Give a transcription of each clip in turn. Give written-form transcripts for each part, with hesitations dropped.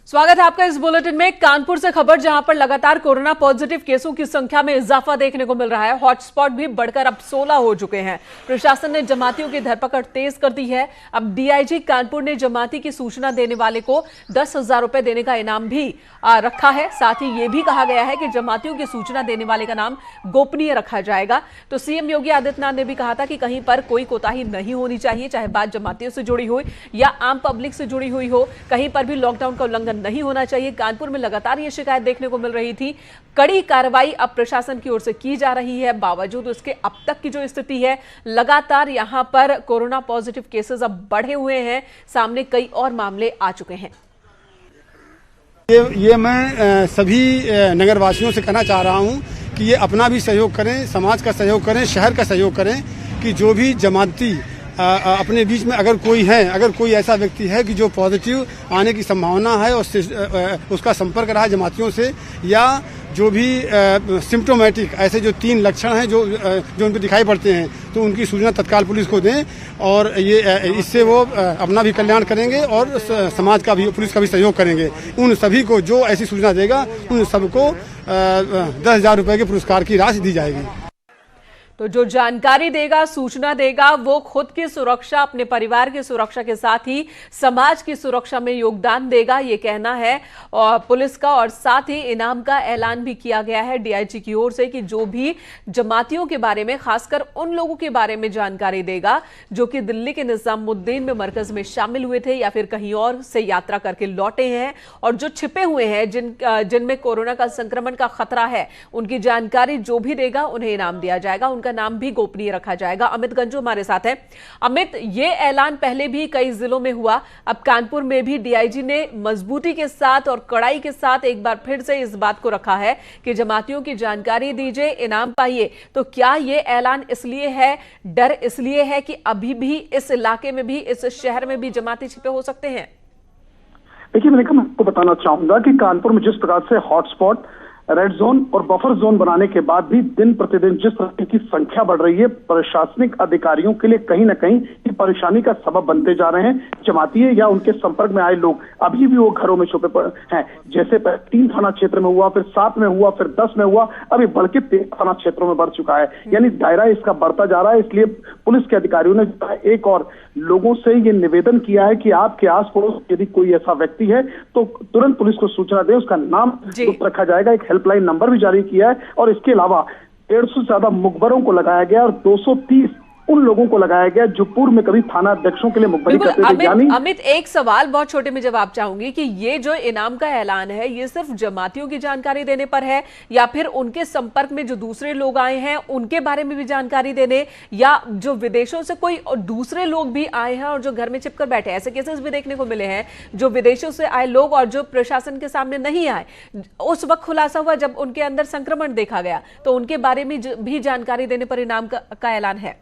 स्वागत है आपका इस बुलेटिन में। कानपुर से खबर, जहां पर लगातार कोरोना पॉजिटिव केसों की संख्या में इजाफा देखने को मिल रहा है। हॉटस्पॉट भी बढ़कर अब 16 हो चुके हैं। प्रशासन ने जमातियों की धरपकड़ तेज कर दी है। अब डीआईजी कानपुर ने जमाती की सूचना देने वाले को 10,000 रुपए देने का इनाम भी रखा है। साथ ही यह भी कहा गया है कि जमातियों की सूचना देने वाले का नाम गोपनीय रखा जाएगा। तो सीएम योगी आदित्यनाथ ने भी कहा था कि कहीं पर कोई कोताही नहीं होनी चाहिए, चाहे बात जमातियों से जुड़ी हुई या आम पब्लिक से जुड़ी हुई हो। कहीं पर भी लॉकडाउन का उल्लंघन नहीं होना चाहिए। कानपुर में लगातार ये शिकायत देखने को मिल रही थी। कड़ी कार्रवाई अब प्रशासन की ओर से की जा रही है। बावजूद उसके अब तक की जो स्थिति है, लगातार यहां पर कोरोना पॉजिटिव केसेस अब बढ़े हुए हैं। सामने कई और मामले आ चुके हैं। ये मैं सभी नगरवासियों से कहना चाह रहा हूं कि ये अपना भी सहयोग करें, समाज का सहयोग करें, शहर का सहयोग करें कि जो भी जमाती अपने बीच में अगर कोई ऐसा व्यक्ति है कि जो पॉजिटिव आने की संभावना है और उसका संपर्क रहा जमातियों से, या जो भी सिम्टोमेटिक ऐसे जो 3 लक्षण हैं जो उनको दिखाई पड़ते हैं, तो उनकी सूचना तत्काल पुलिस को दें। और ये इससे वो अपना भी कल्याण करेंगे और समाज का भी, पुलिस का भी सहयोग करेंगे। उन सभी को जो ऐसी सूचना देगा उन सबको 10,000 रुपये के पुरस्कार की राशि दी जाएगी। तो जो जानकारी देगा, सूचना देगा, वो खुद की सुरक्षा, अपने परिवार की सुरक्षा के साथ ही समाज की सुरक्षा में योगदान देगा, ये कहना है और पुलिस का। और साथ ही इनाम का ऐलान भी किया गया है डीआईजी की ओर से कि जो भी जमातियों के बारे में, खासकर उन लोगों के बारे में जानकारी देगा जो कि दिल्ली के निजामुद्दीन में मरकज में शामिल हुए थे या फिर कहीं और से यात्रा करके लौटे हैं और जो छिपे हुए हैं, जिनमें कोरोना का संक्रमण का खतरा है, उनकी जानकारी जो भी देगा उन्हें इनाम दिया जाएगा। उनका नाम भी गोपनीय रखा जाएगा। अमित गंजू हमारे साथ है। अमित, ये ऐलान पहले भी कई जिलों में हुआ, अब कानपुर में भी डीआईजी ने मजबूती के साथ और कड़ाई के साथ एक बार फिर से इस बात को रखा है कि जमातियों की जानकारी दीजिए, इनाम पाइए। तो क्या ये ऐलान इसलिए है, डर इसलिए है कि अभी भी इस इलाके में भी, इस शहर में भी जमाती छिपे हो सकते हैं? देखिए, मैं आपको बताना चाहूंगा कि कानपुर में जिस प्रकार से हॉटस्पॉट, रेड जोन और बफर जोन बनाने के बाद भी दिन प्रतिदिन जिस तरह की संख्या बढ़ रही है, प्रशासनिक अधिकारियों के लिए कहीं ना कहीं ये परेशानी का सबब बनते जा रहे हैं। जमातिये या उनके संपर्क में आए लोग अभी भी वो घरों में छुपे पड़े हैं। जैसे 3 थाना क्षेत्र में हुआ, फिर 7 में हुआ, फिर 10 में हुआ, अभी बढ़ के 13 थाना क्षेत्रों में बढ़ चुका है। यानी दायरा इसका बढ़ता जा रहा है। इसलिए पुलिस के अधिकारियों ने एक और लोगों से ये निवेदन किया है कि आपके आस पड़ोस यदि कोई ऐसा व्यक्ति है तो तुरंत पुलिस को सूचना दें, उसका नाम रखा जाएगा। एक हेल्पलाइन नंबर भी जारी किया है और इसके अलावा 150 से ज्यादा मुखबरों को लगाया गया और 230 उन लोगों को लगाया गया जो पूर्व में कभी थाना अध्यक्षों के लिए मुखबरी करते थे। अमित, एक सवाल बहुत छोटे में जवाब चाहूंगी कि ये जो इनाम का ऐलान है, ये सिर्फ जमातियों की जानकारी देने पर है या फिर उनके संपर्क में जो दूसरे लोग आए हैं उनके बारे में भी जानकारी देने, या जो विदेशों से कोई दूसरे लोग भी आए हैं और जो घर में छिपकर बैठे? ऐसे केसेस भी देखने को मिले हैं, जो विदेशों से आए लोग और जो प्रशासन के सामने नहीं आए, उस वक्त खुलासा हुआ जब उनके अंदर संक्रमण देखा गया, तो उनके बारे में भी जानकारी देने पर इनाम का ऐलान है।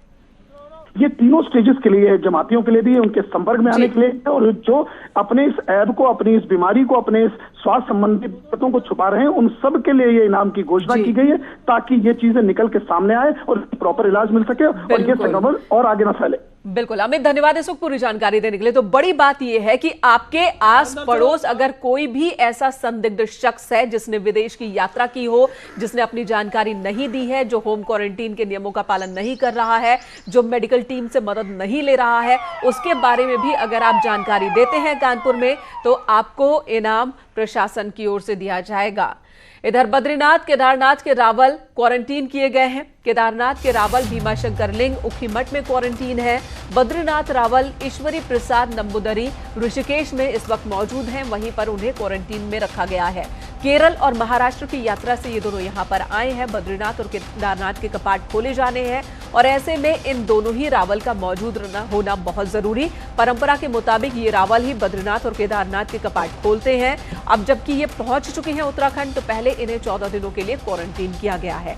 ये तीनों स्टेजेस के लिए है, जमातियों के लिए भी, उनके संपर्क में आने के लिए, और जो अपने इस ऐब को, अपनी इस बीमारी को, अपने इस स्वास्थ्य संबंधी बातों को छुपा रहे हैं, उन सब के लिए ये इनाम की घोषणा की गई है ताकि ये चीजें निकल के सामने आए और प्रॉपर इलाज मिल सके और ये संक्रमण और आगे ना फैले। बिल्कुल अमित, धन्यवाद इस वक्त पूरी जानकारी देने के लिए। तो बड़ी बात यह है कि आपके आस पड़ोस अगर कोई भी ऐसा संदिग्ध शख्स है जिसने विदेश की यात्रा की हो, जिसने अपनी जानकारी नहीं दी है, जो होम क्वारंटीन के नियमों का पालन नहीं कर रहा है, जो मेडिकल टीम से मदद नहीं ले रहा है, उसके बारे में भी अगर आप जानकारी देते हैं कानपुर में, तो आपको इनाम प्रशासन की ओर से दिया जाएगा। इधर बद्रीनाथ, केदारनाथ के रावल क्वारंटीन किए गए हैं। केदारनाथ के रावल भीमाशंकर लिंग उखीमठ में क्वारंटीन है। बद्रीनाथ रावल ईश्वरी प्रसाद नंबूदरी ऋषिकेश में इस वक्त मौजूद हैं, वहीं पर उन्हें क्वारंटीन में रखा गया है। केरल और महाराष्ट्र की यात्रा से ये दोनों यहां पर आए हैं। बद्रीनाथ और केदारनाथ के कपाट खोले जाने हैं और ऐसे में इन दोनों ही रावल का मौजूद होना बहुत जरूरी। परंपरा के मुताबिक ये रावल ही बद्रीनाथ और केदारनाथ के कपाट खोलते हैं। अब जबकि ये पहुंच चुके हैं उत्तराखंड, तो पहले इन्हें 14 दिनों के लिए क्वारंटीन किया गया है।